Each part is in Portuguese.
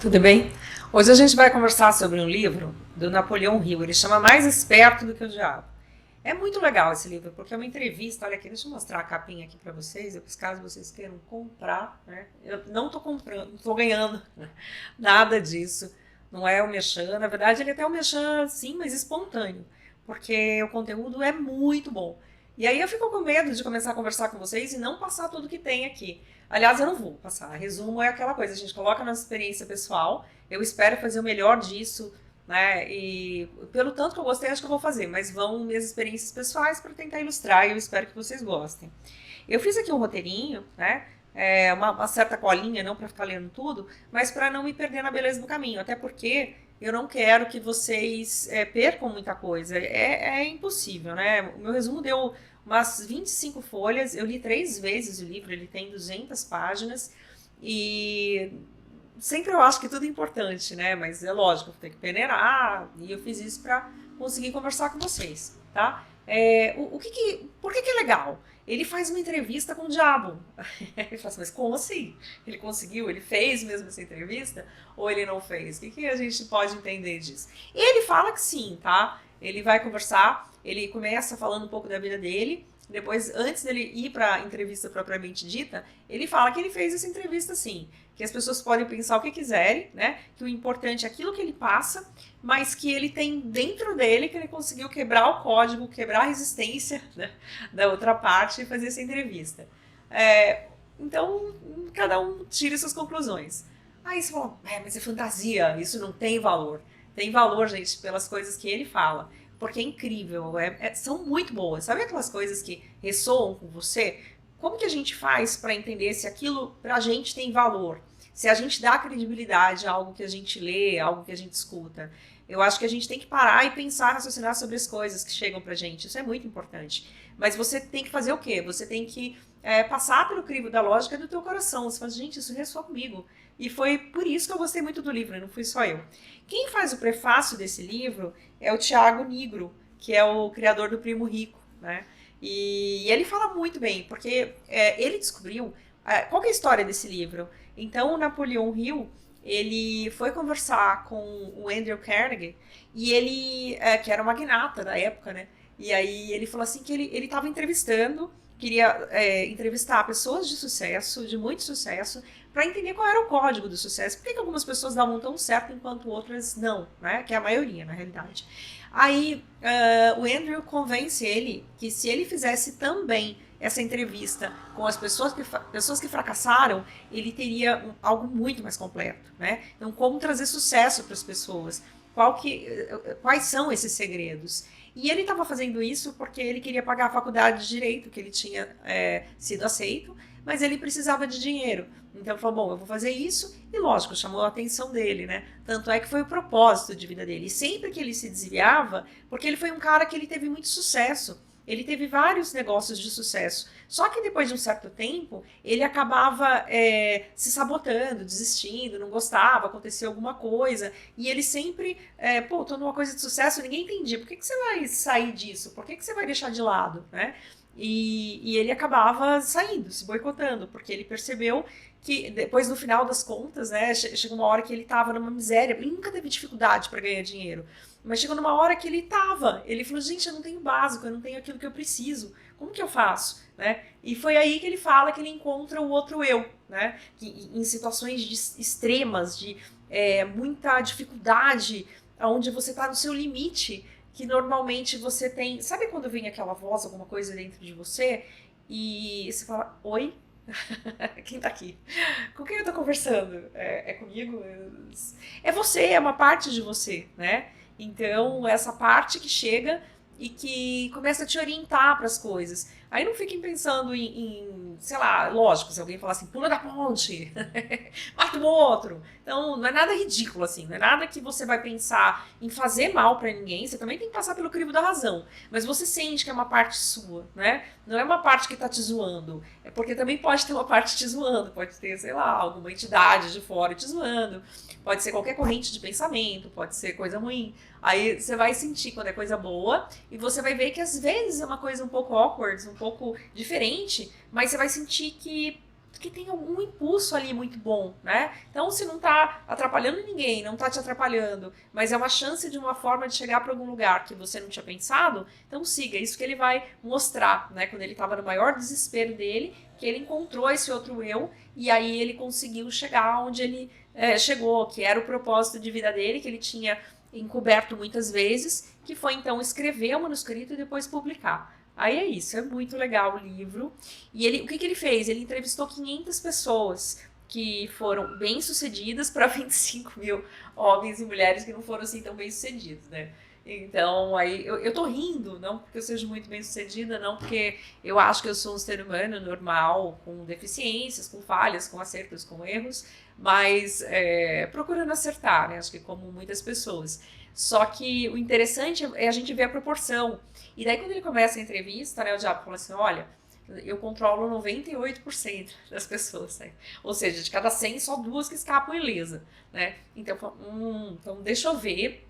Tudo bem? Hoje a gente vai conversar sobre um livro do Napoleão Hill. Ele chama Mais Esperto do que o Diabo. É muito legal esse livro, porque é uma entrevista. Olha aqui, deixa eu mostrar a capinha aqui para vocês, caso vocês queiram comprar, né? Eu não estou comprando, não estou ganhando nada disso. Não é o merchan. Na verdade, ele é até um merchan, sim, mas espontâneo, porque o conteúdo é muito bom. E aí eu fico com medo de começar a conversar com vocês e não passar tudo que tem aqui. Aliás, eu não vou passar. Resumo é aquela coisa, a gente coloca a nossa experiência pessoal, eu espero fazer o melhor disso, né? E pelo tanto que eu gostei, acho que eu vou fazer, mas vão minhas experiências pessoais para tentar ilustrar e eu espero que vocês gostem. Eu fiz aqui um roteirinho, né? Uma certa colinha, não para ficar lendo tudo, mas para não me perder na beleza do caminho, até porque eu não quero que vocês percam muita coisa. É impossível, né? O meu resumo deu umas 25 folhas, eu li 3 vezes o livro, ele tem 200 páginas, e sempre eu acho que tudo é importante, né? Mas é lógico, eu tenho que peneirar, e eu fiz isso para conseguir conversar com vocês, tá? Por que é legal? Ele faz uma entrevista com o diabo. Ele fala assim, mas como assim? Ele conseguiu? Ele fez mesmo essa entrevista? Ou ele não fez? O que a gente pode entender disso? Ele fala que sim, tá? Ele vai conversar, ele começa falando um pouco da vida dele, depois, antes dele ir para a entrevista propriamente dita, ele fala que ele fez essa entrevista sim, que as pessoas podem pensar o que quiserem, né? Que o importante é aquilo que ele passa, mas que ele tem dentro dele que ele conseguiu quebrar o código, quebrar a resistência, né, da outra parte e fazer essa entrevista. Então, cada um tira suas conclusões. Aí você fala, mas é fantasia, isso não tem valor. Tem valor, gente, pelas coisas que ele fala. Porque é incrível, são muito boas. Sabe aquelas coisas que ressoam com você? Como que a gente faz para entender se aquilo pra gente tem valor? Se a gente dá credibilidade a algo que a gente lê, a algo que a gente escuta? Eu acho que a gente tem que parar e pensar, raciocinar sobre as coisas que chegam pra gente. Isso é muito importante. Mas você tem que fazer o quê? Você tem que passar pelo crivo da lógica do teu coração. Você fala, gente, isso ressoa comigo. E foi por isso que eu gostei muito do livro, não fui só eu. Quem faz o prefácio desse livro é o Tiago Nigro, que é o criador do Primo Rico, né? E ele fala muito bem, porque ele descobriu qual que é a história desse livro. Então, o Napoleão Hill, ele foi conversar com o Andrew Carnegie, e ele, que era um magnata da época, né? E aí ele falou assim que ele estava entrevistando, queria entrevistar pessoas de sucesso, de muito sucesso, para entender qual era o código do sucesso. Por que algumas pessoas davam tão certo enquanto outras não, né? Que é a maioria, na realidade. Aí o Andrew convence ele que se ele fizesse também essa entrevista com as pessoas que fracassaram, ele teria algo muito mais completo, né? Então, como trazer sucesso para as pessoas? Quais são esses segredos? E ele estava fazendo isso porque ele queria pagar a faculdade de Direito, que ele tinha sido aceito, mas ele precisava de dinheiro. Então ele falou, bom, eu vou fazer isso, e lógico, chamou a atenção dele, né? Tanto é que foi o propósito de vida dele. E sempre que ele se desviava, porque ele foi um cara que ele teve muito sucesso, ele teve vários negócios de sucesso. Só que depois de um certo tempo, ele acabava se sabotando, desistindo, não gostava, acontecia alguma coisa. E ele sempre, tô numa coisa de sucesso, ninguém entendia. Por que você vai sair disso? Por que você vai deixar de lado, né? E ele acabava saindo, se boicotando, porque ele percebeu que depois, no final das contas, né, chegou uma hora que ele estava numa miséria, ele nunca teve dificuldade para ganhar dinheiro, mas chegou numa hora que ele falou, gente, eu não tenho básico, eu não tenho aquilo que eu preciso, como que eu faço? Né? E foi aí que ele fala que ele encontra o outro eu, né? Que, em situações extremas, de muita dificuldade, onde você está no seu limite, que normalmente você tem... Sabe quando vem aquela voz, alguma coisa dentro de você, e você fala, oi? Quem tá aqui? Com quem eu tô conversando? É comigo? É você, é uma parte de você, né? Então, essa parte que chega e que começa a te orientar para as coisas. Aí não fiquem pensando sei lá, lógico, se alguém falar assim, pula da ponte, mata o outro. Então, não é nada ridículo assim, não é nada que você vai pensar em fazer mal para ninguém, você também tem que passar pelo crivo da razão. Mas você sente que é uma parte sua, né? Não é uma parte que tá te zoando, é porque também pode ter uma parte te zoando, pode ter, sei lá, alguma entidade de fora te zoando, pode ser qualquer corrente de pensamento, pode ser coisa ruim. Aí você vai sentir quando é coisa boa e você vai ver que às vezes é uma coisa um pouco awkward, um pouco diferente, mas você vai sentir que porque tem algum impulso ali muito bom, né? Então, se não está atrapalhando ninguém, não está te atrapalhando, mas é uma chance de uma forma de chegar para algum lugar que você não tinha pensado, então siga. Isso que ele vai mostrar, né? Quando ele estava no maior desespero dele, que ele encontrou esse outro eu, e aí ele conseguiu chegar onde ele chegou, que era o propósito de vida dele, que ele tinha encoberto muitas vezes, que foi então escrever o manuscrito e depois publicar. Aí é isso, é muito legal o livro. E ele, o que ele fez? Ele entrevistou 500 pessoas que foram bem-sucedidas para 25 mil homens e mulheres que não foram assim tão bem-sucedidos, né? Então, aí eu tô rindo, não porque eu seja muito bem-sucedida, não porque eu acho que eu sou um ser humano normal, com deficiências, com falhas, com acertos, com erros, mas procurando acertar, né? Acho que como muitas pessoas. Só que o interessante é a gente ver a proporção. E daí, quando ele começa a entrevista, né, o diabo fala assim: olha, eu controlo 98% das pessoas, né? Ou seja, de cada 100, só 2 que escapam ilesa, né? Então, então deixa eu ver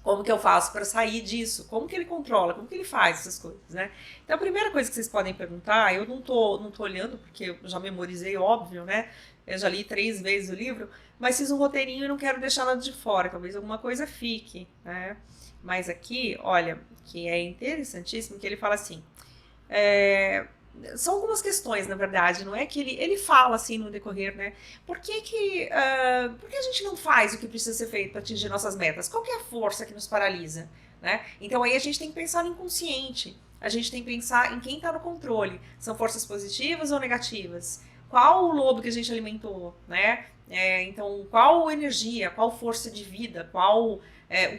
como que eu faço para sair disso, como que ele controla, como que ele faz essas coisas, né? Então, a primeira coisa que vocês podem perguntar, eu não tô olhando, porque eu já memorizei, óbvio, né? Eu já li 3 vezes o livro, mas fiz um roteirinho e não quero deixar nada de fora, talvez alguma coisa fique, né? Mas aqui, olha, que é interessantíssimo, que ele fala assim, são algumas questões, na verdade, não é que ele fala assim no decorrer, né? Por que a gente não faz o que precisa ser feito para atingir nossas metas? Qual que é a força que nos paralisa, né? Então aí a gente tem que pensar no inconsciente, a gente tem que pensar em quem está no controle. São forças positivas ou negativas? Qual o lobo que a gente alimentou, né? Então, qual energia, qual força de vida, qual o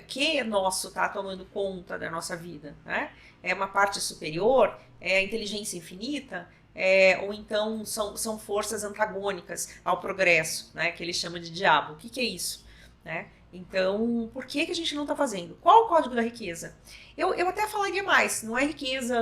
que nosso está tomando conta da nossa vida, né? É uma parte superior, é a inteligência infinita, ou então são forças antagônicas ao progresso, né? Que ele chama de diabo. O que é isso, né? Então, por que a gente não está fazendo? Qual o código da riqueza? Eu até falaria mais, não é riqueza,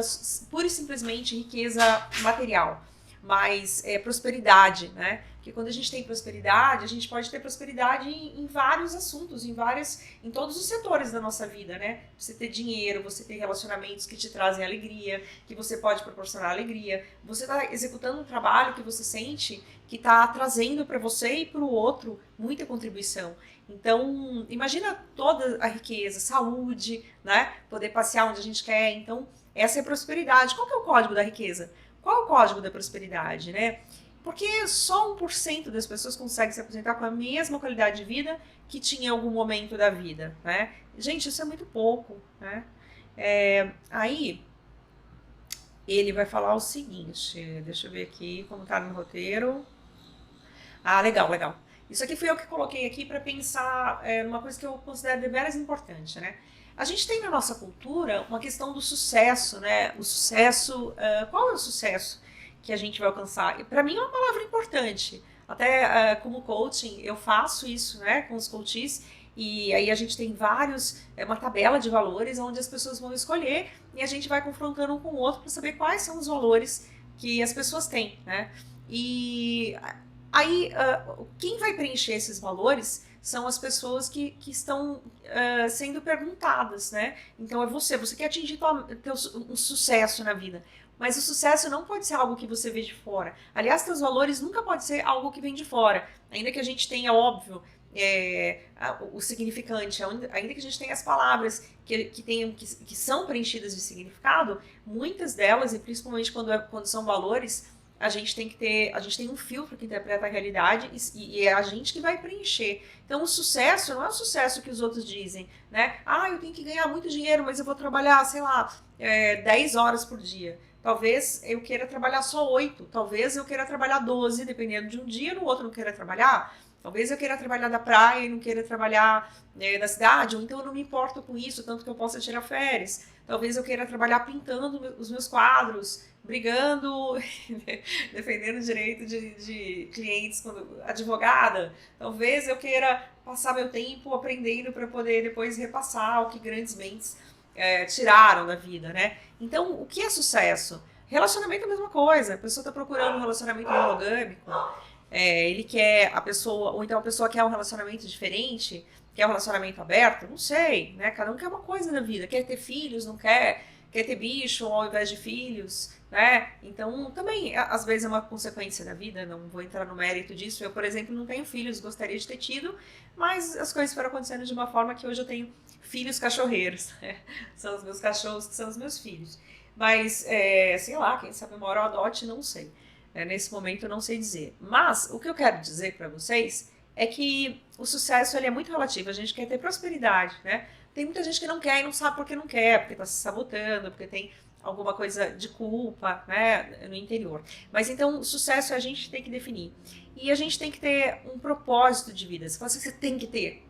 pura e simplesmente riqueza material, mas prosperidade, né? Porque quando a gente tem prosperidade, a gente pode ter prosperidade em vários assuntos, em todos os setores da nossa vida, né? Você ter dinheiro, você ter relacionamentos que te trazem alegria, que você pode proporcionar alegria. Você está executando um trabalho que você sente que está trazendo para você e para o outro muita contribuição. Então, imagina toda a riqueza, saúde, né? Poder passear onde a gente quer. Então, essa é prosperidade. Qual que é o código da riqueza? Qual é o código da prosperidade, né? Porque só 1% das pessoas consegue se apresentar com a mesma qualidade de vida que tinha em algum momento da vida, né? Gente, isso é muito pouco, né? Aí, ele vai falar o seguinte, deixa eu ver aqui como tá no roteiro. Ah, legal, legal. Isso aqui fui eu que coloquei aqui para pensar numa coisa que eu considero deveras importante, né? A gente tem na nossa cultura uma questão do sucesso, né? O sucesso, qual é o sucesso que a gente vai alcançar? E para mim é uma palavra importante. Até como coaching, eu faço isso, né, com os coaches, e aí a gente tem uma tabela de valores onde as pessoas vão escolher e a gente vai confrontando um com o outro para saber quais são os valores que as pessoas têm, né? E aí, quem vai preencher esses valores são as pessoas que estão sendo perguntadas, né? Então é você quer atingir um sucesso na vida. Mas o sucesso não pode ser algo que você vê de fora. Aliás, seus valores nunca pode ser algo que vem de fora. Ainda que a gente tenha, óbvio, o significante, ainda que a gente tenha as palavras que são preenchidas de significado, muitas delas, e principalmente quando são valores, a gente tem um filtro que interpreta a realidade e é a gente que vai preencher. Então o sucesso não é o sucesso que os outros dizem, né? Ah, eu tenho que ganhar muito dinheiro, mas eu vou trabalhar, sei lá, 10 horas por dia. Talvez eu queira trabalhar só 8, talvez eu queira trabalhar 12, dependendo de um dia, no outro não queira trabalhar. Talvez eu queira trabalhar da praia e não queira trabalhar da cidade, ou então eu não me importo com isso, tanto que eu possa tirar férias. Talvez eu queira trabalhar pintando os meus quadros, brigando, defendendo o direito de clientes, quando advogada. Talvez eu queira passar meu tempo aprendendo para poder depois repassar o que grandes mentes tiraram da vida, né? Então, o que é sucesso? Relacionamento é a mesma coisa. A pessoa está procurando um relacionamento monogâmico, ele quer a pessoa, ou então a pessoa quer um relacionamento diferente, quer um relacionamento aberto, não sei, né? Cada um quer uma coisa na vida, quer ter filhos, não quer ter bicho ao invés de filhos, né? Então, também, às vezes é uma consequência da vida, não vou entrar no mérito disso. Eu, por exemplo, não tenho filhos, gostaria de ter tido, mas as coisas foram acontecendo de uma forma que hoje eu tenho filhos cachorreiros, né? São os meus cachorros que são os meus filhos. Mas, sei lá, quem sabe uma hora eu adote, não sei. Nesse momento eu não sei dizer. Mas, o que eu quero dizer para vocês é que o sucesso ele é muito relativo. A gente quer ter prosperidade, né? Tem muita gente que não quer e não sabe por que não quer, porque está se sabotando, porque tem alguma coisa de culpa, né, no interior. Mas então, o sucesso a gente tem que definir. E a gente tem que ter um propósito de vida. Você fala assim, você tem que ter.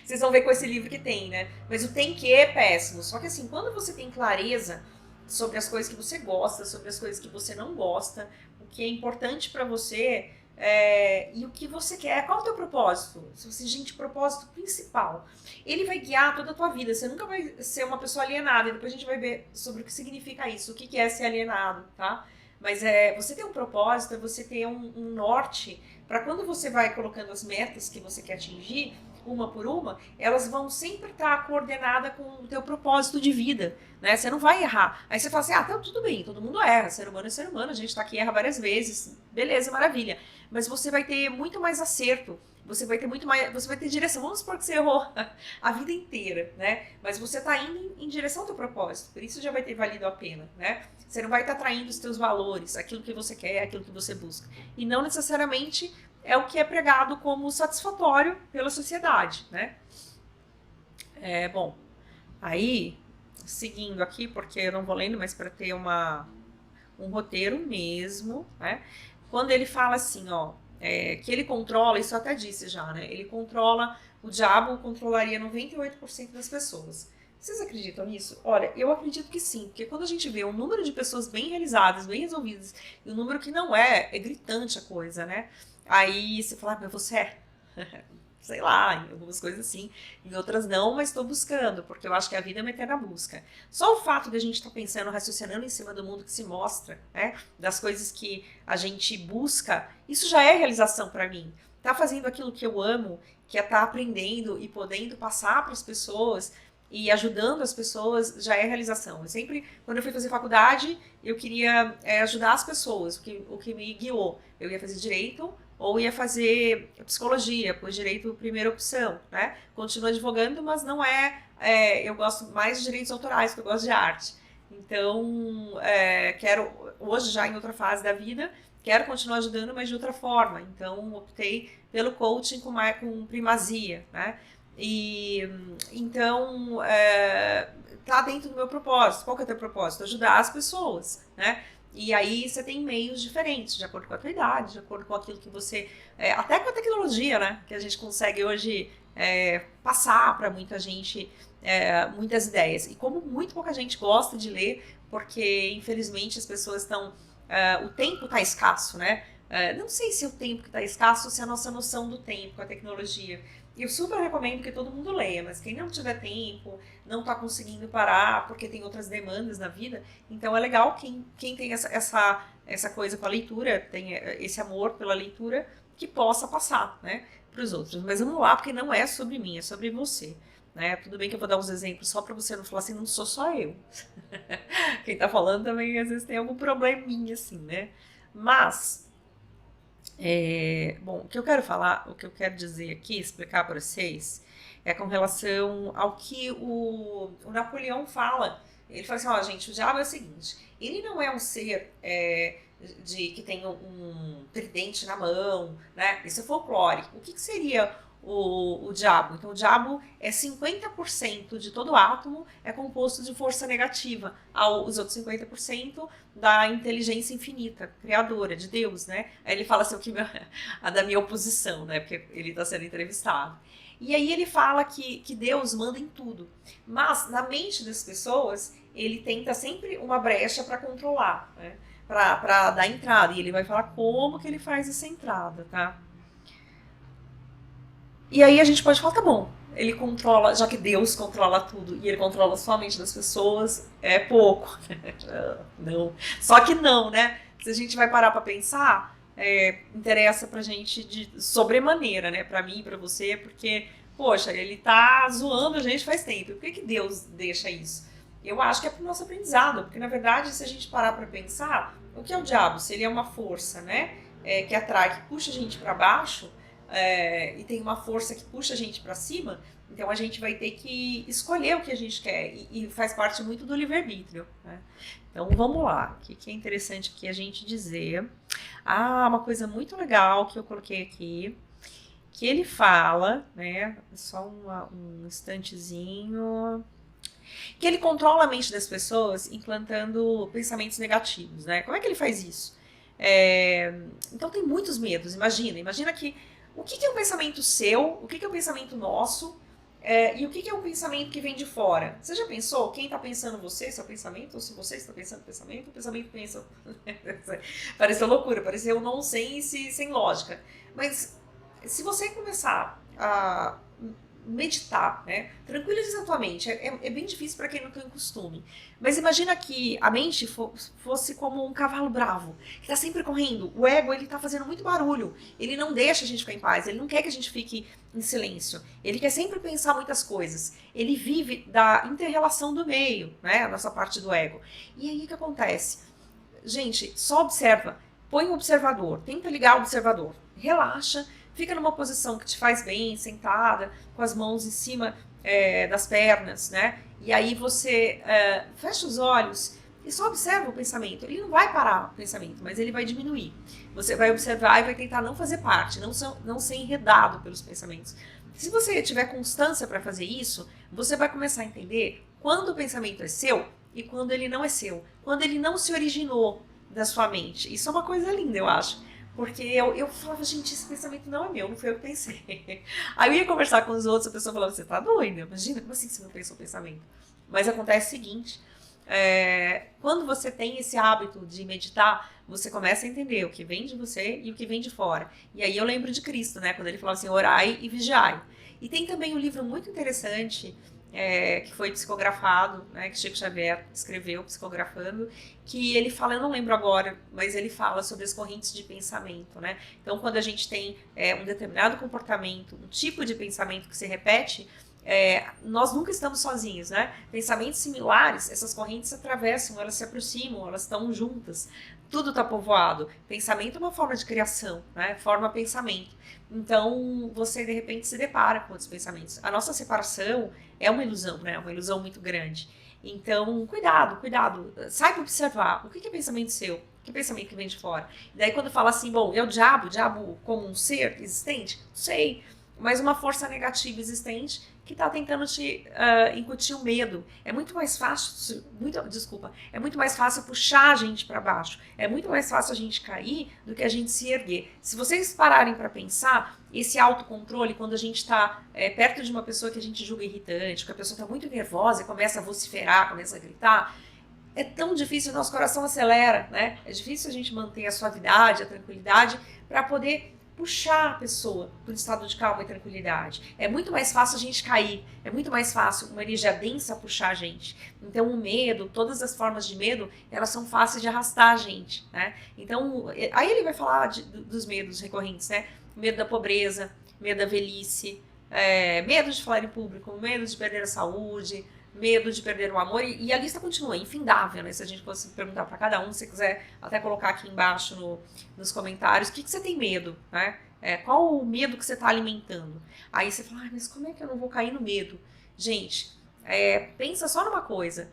Vocês vão ver com esse livro que tem, né? Mas o tem que é péssimo. Só que assim, quando você tem clareza sobre as coisas que você gosta, sobre as coisas que você não gosta, o que é importante para você e o que você quer, qual é o teu propósito? Se você, gente, propósito principal, ele vai guiar toda a tua vida. Você nunca vai ser uma pessoa alienada. E depois a gente vai ver sobre o que significa isso, o que é ser alienado, tá? Mas você ter um propósito, é você ter um norte para quando você vai colocando as metas que você quer atingir, uma por uma, elas vão sempre estar coordenadas com o teu propósito de vida, né? Você não vai errar. Aí você fala assim, tá tudo bem, todo mundo erra, ser humano é ser humano, a gente tá aqui, erra várias vezes, beleza, maravilha. Mas você vai ter muito mais acerto, você vai ter muito mais, você vai ter direção. Vamos supor que você errou a vida inteira, né? Mas você tá indo em direção ao teu propósito, por isso já vai ter valido a pena, né? Você não vai estar traindo os teus valores, aquilo que você quer, aquilo que você busca. E não necessariamente é o que é pregado como satisfatório pela sociedade, né? Bom, aí, seguindo aqui, porque eu não vou lendo, mas para ter um roteiro mesmo, né? Quando ele fala assim, ó, que ele controla, isso eu até disse já, né? Ele controla, o diabo controlaria 98% das pessoas. Vocês acreditam nisso? Olha, eu acredito que sim, porque quando a gente vê um número de pessoas bem realizadas, bem resolvidas, e um número que não é gritante a coisa, né? Aí você fala, mas você é? Sei lá, em algumas coisas sim, em outras não, mas estou buscando, porque eu acho que a vida é uma eterna busca. Só o fato de a gente estar pensando, raciocinando em cima do mundo que se mostra, né? Das coisas que a gente busca, isso já é realização para mim. Tá fazendo aquilo que eu amo, que é estar aprendendo e podendo passar para as pessoas e ajudando as pessoas, já é realização. Eu sempre, quando eu fui fazer faculdade, eu queria ajudar as pessoas, o que me guiou. Eu ia fazer direito ou ia fazer psicologia, pois direito primeira opção, né? Continuo advogando, mas não eu gosto mais de direitos autorais, porque eu gosto de arte. Então, quero, hoje já em outra fase da vida, quero continuar ajudando, mas de outra forma. Então, optei pelo coaching com primazia, né? E então tá dentro do meu propósito. Qual que é o teu propósito? Ajudar as pessoas, né? E aí você tem meios diferentes, de acordo com a tua idade, de acordo com aquilo que você... até com a tecnologia, né? Que a gente consegue hoje passar para muita gente muitas ideias. E como muito pouca gente gosta de ler, porque infelizmente as pessoas estão... o tempo está escasso, né? Não sei se o tempo que está escasso ou se a nossa noção do tempo com a tecnologia. Eu super recomendo que todo mundo leia, mas quem não tiver tempo, não está conseguindo parar porque tem outras demandas na vida, então é legal quem tem essa coisa com a leitura, tem esse amor pela leitura, que possa passar, né, para os outros. Mas vamos lá, porque não é sobre mim, é sobre você. Né? Tudo bem que eu vou dar uns exemplos só para você não falar assim, não sou só eu. Quem está falando também às vezes tem algum probleminha assim, né? Mas... bom, o que eu quero falar, o que eu quero dizer aqui, explicar para vocês, é com relação ao que o Napoleão fala. Ele fala assim, ó, gente, o diabo é o seguinte, ele não é um ser que tem um tridente na mão, né? Isso é folclórico. O que seria o diabo? Então, o diabo é 50% de todo átomo é composto de força negativa, os outros 50% da inteligência infinita, criadora, de Deus, né? Aí ele fala assim, a da minha oposição, né? Porque ele está sendo entrevistado. E aí ele fala que Deus manda em tudo. Mas, na mente das pessoas, ele tenta sempre uma brecha para controlar, né? Para dar entrada. E ele vai falar como que ele faz essa entrada, tá? E aí a gente pode falar, tá bom, ele controla, já que Deus controla tudo e ele controla só a mente das pessoas, é pouco. Não. Só que não, né? Se a gente vai parar pra pensar, interessa pra gente de sobremaneira, né? Pra mim e pra você, porque, poxa, ele tá zoando a gente faz tempo. Por que Deus deixa isso? Eu acho que é para o nosso aprendizado, porque na verdade, se a gente parar para pensar, o que é o diabo? Se ele é uma força, né, que atrai, que puxa a gente para baixo, e tem uma força que puxa a gente para cima, então a gente vai ter que escolher o que a gente quer, e faz parte muito do livre-arbítrio, né? Então vamos lá, o que é interessante aqui a gente dizer? Uma coisa muito legal que eu coloquei aqui, que ele fala, né, só um instantezinho, que ele controla a mente das pessoas implantando pensamentos negativos, né? Como é que ele faz isso? Então tem muitos medos, imagina que o que é um pensamento seu, o que é um pensamento nosso, e o que é um pensamento que vem de fora? Você já pensou quem está pensando você, seu pensamento, ou se você está pensando o pensamento pensa... Pareceu loucura, pareceu nonsense sem lógica. Mas se você começar a meditar, né? Tranquiliza a tua mente. É bem difícil para quem não tem costume. Mas imagina que a mente fosse como um cavalo bravo, que está sempre correndo. O ego, ele tá fazendo muito barulho. Ele não deixa a gente ficar em paz. Ele não quer que a gente fique em silêncio. Ele quer sempre pensar muitas coisas. Ele vive da inter-relação do meio, né? A nossa parte do ego. E aí o que acontece? Gente, só observa. Põe o observador. Tenta ligar o observador. Relaxa. Fica numa posição que te faz bem, sentada, com as mãos em cima das pernas, né? E aí você fecha os olhos e só observa o pensamento. Ele não vai parar o pensamento, mas ele vai diminuir. Você vai observar e vai tentar não fazer parte, não ser enredado pelos pensamentos. Se você tiver constância para fazer isso, você vai começar a entender quando o pensamento é seu e quando ele não é seu. Quando ele não se originou da sua mente. Isso é uma coisa linda, eu acho. Porque eu falava, gente, esse pensamento não é meu, não foi eu que pensei. Aí eu ia conversar com os outros, a pessoa falava, você tá doida? Imagina, como assim você não pensou o pensamento? Mas acontece o seguinte, quando você tem esse hábito de meditar, você começa a entender o que vem de você e o que vem de fora. E aí eu lembro de Cristo, né? Quando ele falava assim, orai e vigiai. E tem também um livro muito interessante, que foi psicografado, né, que Chico Xavier escreveu, psicografando, que ele fala, eu não lembro agora, mas ele fala sobre as correntes de pensamento, né? Então, quando a gente tem um determinado comportamento, um tipo de pensamento que se repete, nós nunca estamos sozinhos, né? Pensamentos similares, essas correntes se atravessam, elas se aproximam, elas estão juntas. Tudo está povoado. Pensamento é uma forma de criação, né? Forma pensamento. Então, você de repente se depara com outros pensamentos. A nossa separação é uma ilusão, né? Uma ilusão muito grande. Então, cuidado. Saiba observar o que é pensamento seu, que pensamento que vem de fora. E daí quando fala assim, bom, é o diabo como um ser existente? Sei, mas uma força negativa existente que está tentando te incutir o medo. É muito mais fácil, é muito mais fácil puxar a gente para baixo. É muito mais fácil a gente cair do que a gente se erguer. Se vocês pararem para pensar, esse autocontrole, quando a gente está perto de uma pessoa que a gente julga irritante, que a pessoa está muito nervosa e começa a vociferar, começa a gritar, é tão difícil, o nosso coração acelera, né? É difícil a gente manter a suavidade, a tranquilidade, para poder puxar a pessoa para um estado de calma e tranquilidade. É muito mais fácil a gente cair, é muito mais fácil uma energia densa puxar a gente. Então o medo, todas as formas de medo, elas são fáceis de arrastar a gente, né? Então, aí ele vai falar dos medos recorrentes, né? Medo da pobreza, medo da velhice, medo de falar em público, medo de perder a saúde, medo de perder o amor, e a lista continua, infindável, né? Se a gente fosse perguntar para cada um, se você quiser até colocar aqui embaixo nos comentários, o que você tem medo, né? Qual o medo que você está alimentando? Aí você fala, mas como é que eu não vou cair no medo? Gente, pensa só numa coisa,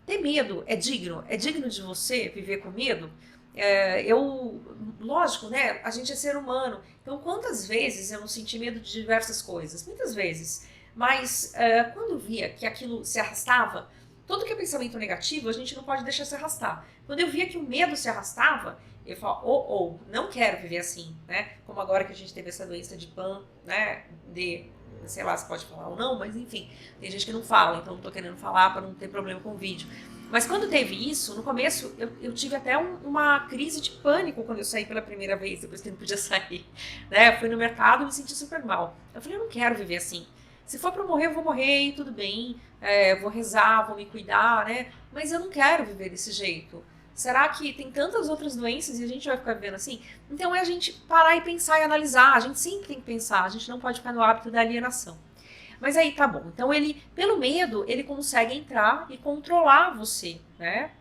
ter medo é digno de você viver com medo? Lógico, né? A gente é ser humano, então quantas vezes eu não senti medo de diversas coisas? Muitas vezes. Mas quando eu via que aquilo se arrastava, todo que é pensamento negativo, a gente não pode deixar se arrastar. Quando eu via que o medo se arrastava, eu falava, não quero viver assim, né? Como agora que a gente teve essa doença de PAN, né? Sei lá se pode falar ou não, mas enfim, tem gente que não fala, então não tô querendo falar para não ter problema com o vídeo. Mas quando teve isso, no começo, eu tive até uma crise de pânico quando eu saí pela primeira vez, depois que eu não podia sair, né? Eu fui no mercado e me senti super mal. Eu falei, eu não quero viver assim. Se for para morrer, eu vou morrer e tudo bem, vou rezar, vou me cuidar, né? Mas eu não quero viver desse jeito. Será que tem tantas outras doenças e a gente vai ficar vivendo assim? Então é a gente parar e pensar e analisar. A gente sempre tem que pensar, a gente não pode ficar no hábito da alienação. Mas aí tá bom. Então ele, pelo medo, ele consegue entrar e controlar você, né?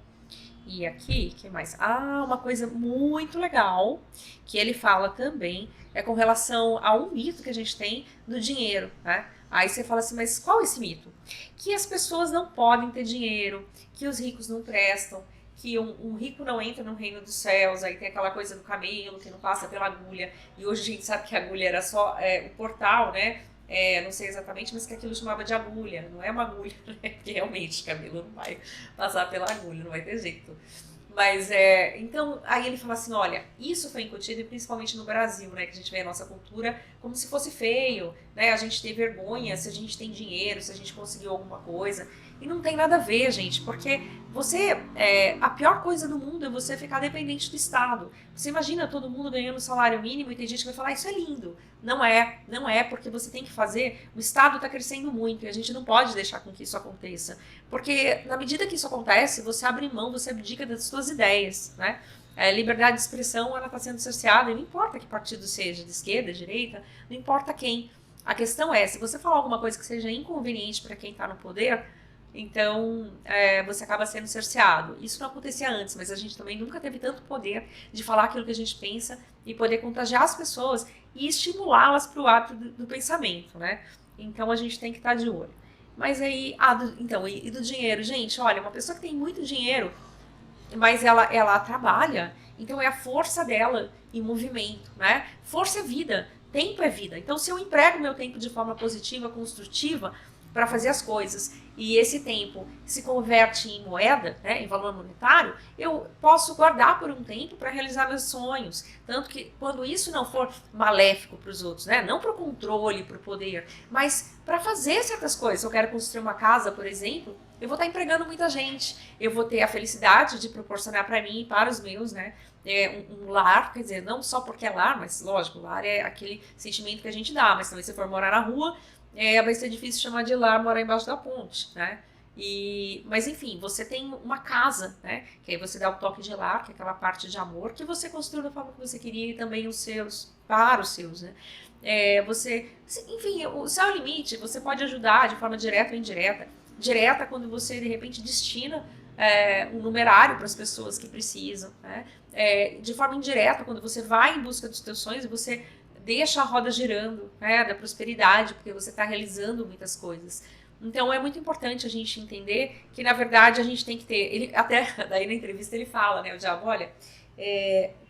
E aqui, o que mais? Ah, uma coisa muito legal que ele fala também é com relação a um mito que a gente tem do dinheiro, né? Aí você fala assim, mas qual é esse mito? Que as pessoas não podem ter dinheiro, que os ricos não prestam, que um rico não entra no reino dos céus, aí tem aquela coisa do camelo que não passa pela agulha, e hoje a gente sabe que a agulha era só o portal, né? Não sei exatamente, mas que aquilo chamava de agulha, não é uma agulha, né? Porque realmente o camelo não vai passar pela agulha, não vai ter jeito. Mas então, aí ele fala assim, olha, isso foi incutido, e principalmente no Brasil, né, que a gente vê a nossa cultura como se fosse feio, né, a gente tem vergonha se a gente tem dinheiro, se a gente conseguiu alguma coisa, e não tem nada a ver, gente, porque a pior coisa do mundo é você ficar dependente do Estado. Você imagina todo mundo ganhando salário mínimo e tem gente que vai falar, isso é lindo. Não é, porque você tem que fazer, o Estado está crescendo muito e a gente não pode deixar com que isso aconteça. Porque na medida que isso acontece, você abre mão, você abdica das suas ideias, né? A liberdade de expressão, ela está sendo cerceada, e não importa que partido seja, de esquerda, de direita, não importa quem. A questão é, se você falar alguma coisa que seja inconveniente para quem está no poder, então você acaba sendo cerceado. Isso não acontecia antes, mas a gente também nunca teve tanto poder de falar aquilo que a gente pensa e poder contagiar as pessoas e estimulá-las para o ato do pensamento, né? Então a gente tem que estar de olho. Mas aí, e do dinheiro? Gente, olha, uma pessoa que tem muito dinheiro, mas ela trabalha, então é a força dela em movimento, né? Força é vida, tempo é vida. Então se eu emprego meu tempo de forma positiva, construtiva, para fazer as coisas, e esse tempo se converte em moeda, né, em valor monetário, eu posso guardar por um tempo para realizar meus sonhos. Tanto que quando isso não for maléfico para os outros, né, não para o controle, para o poder, mas para fazer certas coisas. Se eu quero construir uma casa, por exemplo, eu vou estar empregando muita gente, eu vou ter a felicidade de proporcionar para mim e para os meus, né, um lar, quer dizer, não só porque é lar, mas lógico, lar é aquele sentimento que a gente dá, mas também se for morar na rua, vai ser difícil chamar de lar morar embaixo da ponte, né? Mas enfim, você tem uma casa, né? Que aí você dá o toque de lar, que é aquela parte de amor que você construiu da forma que você queria e também para os seus, né? Enfim, o céu é o limite, você pode ajudar de forma direta ou indireta. Direta quando você, de repente, destina um numerário para as pessoas que precisam, né? De forma indireta, quando você vai em busca dos seus sonhos e você deixa a roda girando, né, da prosperidade, porque você está realizando muitas coisas. Então é muito importante a gente entender que, na verdade, a gente tem que ter... Até daí na entrevista ele fala, né, o diabo, olha,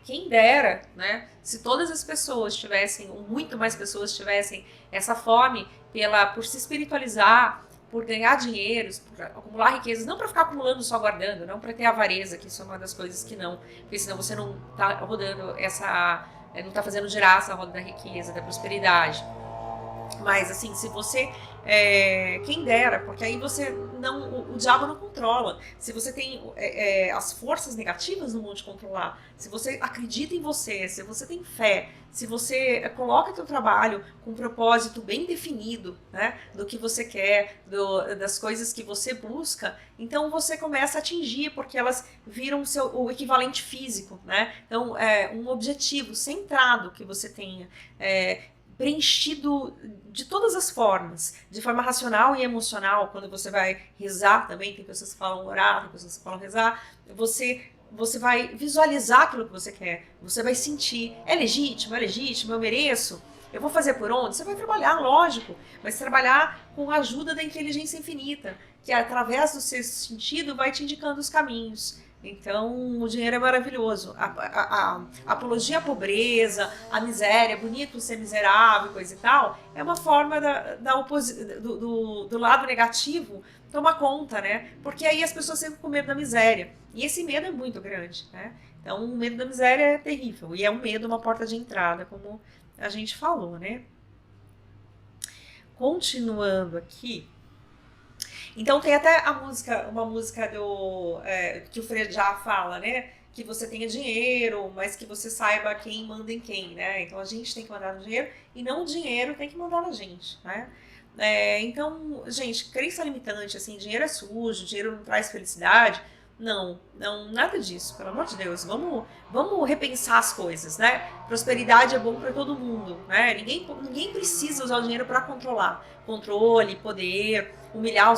quem dera, né, se todas as pessoas tivessem, ou muito mais pessoas tivessem essa fome por se espiritualizar, por ganhar dinheiro, por acumular riquezas, não para ficar acumulando só guardando, não para ter avareza, que isso é uma das coisas que não, porque senão você não está rodando não está fazendo girar essa roda da riqueza, da prosperidade. Mas assim, se você quem dera, porque aí você o diabo não controla. Se você tem as forças negativas, não vão te controlar. Se você acredita em você, se você tem fé, se você coloca teu trabalho com um propósito bem definido, né, do que você quer, das coisas que você busca, então você começa a atingir, porque elas viram o equivalente físico, né? Então, um objetivo centrado que você tenha, preenchido de todas as formas, de forma racional e emocional. Quando você vai rezar também, tem pessoas que falam orar, tem pessoas que falam rezar, você vai visualizar aquilo que você quer, você vai sentir, é legítimo, eu mereço, eu vou fazer por onde? Você vai trabalhar, lógico, mas trabalhar com a ajuda da inteligência infinita, que através do seu sentido vai te indicando os caminhos. Então, o dinheiro é maravilhoso. A apologia à pobreza, à miséria, bonito ser miserável, coisa e tal, é uma forma do lado negativo tomar conta, né? Porque aí as pessoas sempre com medo da miséria. E esse medo é muito grande, né? Então, o medo da miséria é terrível. E é um medo, uma porta de entrada, como a gente falou, né? Continuando aqui. Então tem até uma música que o Frejá fala, né? Que você tenha dinheiro, mas que você saiba quem manda em quem, né? Então a gente tem que mandar no dinheiro e não o dinheiro tem que mandar na gente, né? Então, gente, crença limitante, assim, dinheiro é sujo, dinheiro não traz felicidade, Não, nada disso, pelo amor de Deus. Vamos repensar as coisas, né? Prosperidade é bom para todo mundo, né? Ninguém precisa usar o dinheiro para controlar. Controle, poder, humilhar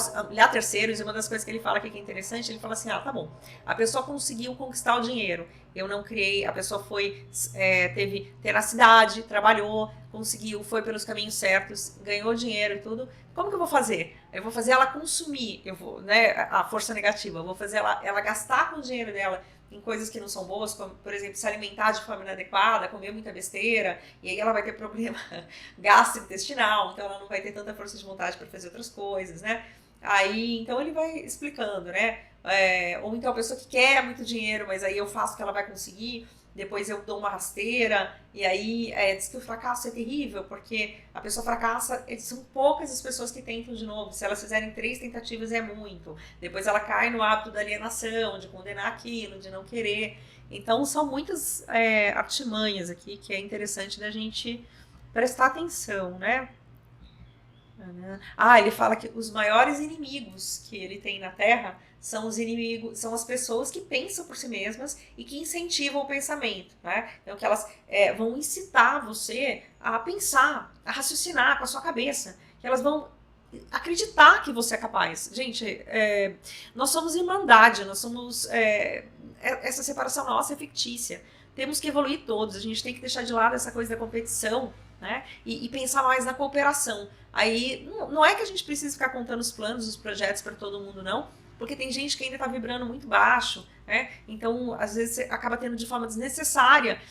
terceiros. E uma das coisas que ele fala aqui que é interessante, ele fala assim, tá bom, a pessoa conseguiu conquistar o dinheiro. Eu não criei, a pessoa teve tenacidade, trabalhou, conseguiu, foi pelos caminhos certos, ganhou dinheiro e tudo. Como que eu vou fazer? Eu vou fazer ela consumir, né, a força negativa, eu vou fazer ela gastar com o dinheiro dela em coisas que não são boas, como, por exemplo, se alimentar de forma inadequada, comer muita besteira, e aí ela vai ter problema gastrointestinal, então ela não vai ter tanta força de vontade para fazer outras coisas, né? Aí, então ele vai explicando, né? Ou então a pessoa que quer muito dinheiro, mas aí eu faço que ela vai conseguir, depois eu dou uma rasteira, e aí diz que o fracasso é terrível, porque a pessoa fracassa, são poucas as pessoas que tentam de novo, se elas fizerem 3 tentativas é muito, depois ela cai no hábito da alienação, de condenar aquilo, de não querer, então são muitas artimanhas aqui que é interessante da gente prestar atenção, né? Ele fala que os maiores inimigos que ele tem na Terra são as pessoas que pensam por si mesmas e que incentivam o pensamento, né? Então que elas vão incitar você a pensar, a raciocinar com a sua cabeça, que elas vão acreditar que você é capaz. Gente, nós somos irmandade, nós somos essa separação nossa é fictícia. Temos que evoluir todos, a gente tem que deixar de lado essa coisa da competição, né? E pensar mais na cooperação. Aí, não é que a gente precisa ficar contando os planos, os projetos para todo mundo, não, porque tem gente que ainda está vibrando muito baixo, né? Então, às vezes, você acaba tendo de forma desnecessária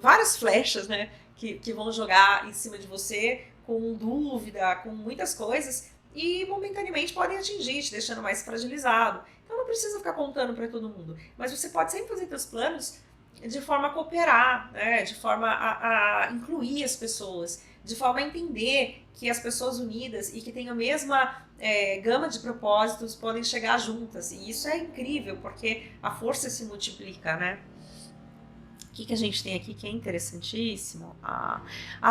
várias flechas, né? Que vão jogar em cima de você com dúvida, com muitas coisas, e momentaneamente podem atingir, te deixando mais fragilizado. Então, não precisa ficar contando para todo mundo, mas você pode sempre fazer seus planos de forma a cooperar, né? De forma a incluir as pessoas, de forma a entender que as pessoas unidas e que têm a mesma gama de propósitos podem chegar juntas. E isso é incrível, porque a força se multiplica, né? O que a gente tem aqui que é interessantíssimo?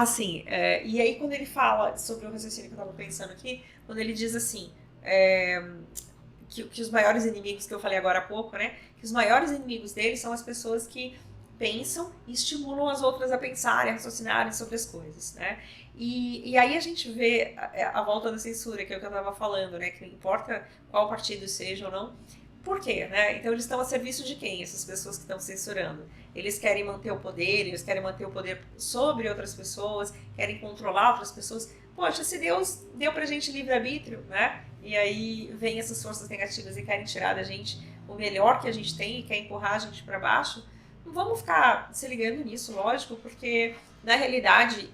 Sim. E aí, quando ele fala sobre o raciocínio que eu estava pensando aqui, quando ele diz assim, que os maiores inimigos que eu falei agora há pouco, né? Que os maiores inimigos dele são as pessoas que pensam e estimulam as outras a pensarem, a raciocinarem sobre as coisas, né? E aí a gente vê a volta da censura, que é o que eu estava falando, né? Que não importa qual partido seja ou não. Por quê, né? Então eles estão a serviço de quem, essas pessoas que estão censurando? Eles querem manter o poder, eles querem manter o poder sobre outras pessoas, querem controlar outras pessoas. Poxa, se Deus deu pra gente livre-arbítrio, né? E aí vem essas forças negativas e querem tirar da gente o melhor que a gente tem e quer empurrar a gente para baixo, não vamos ficar se ligando nisso, lógico, porque na realidade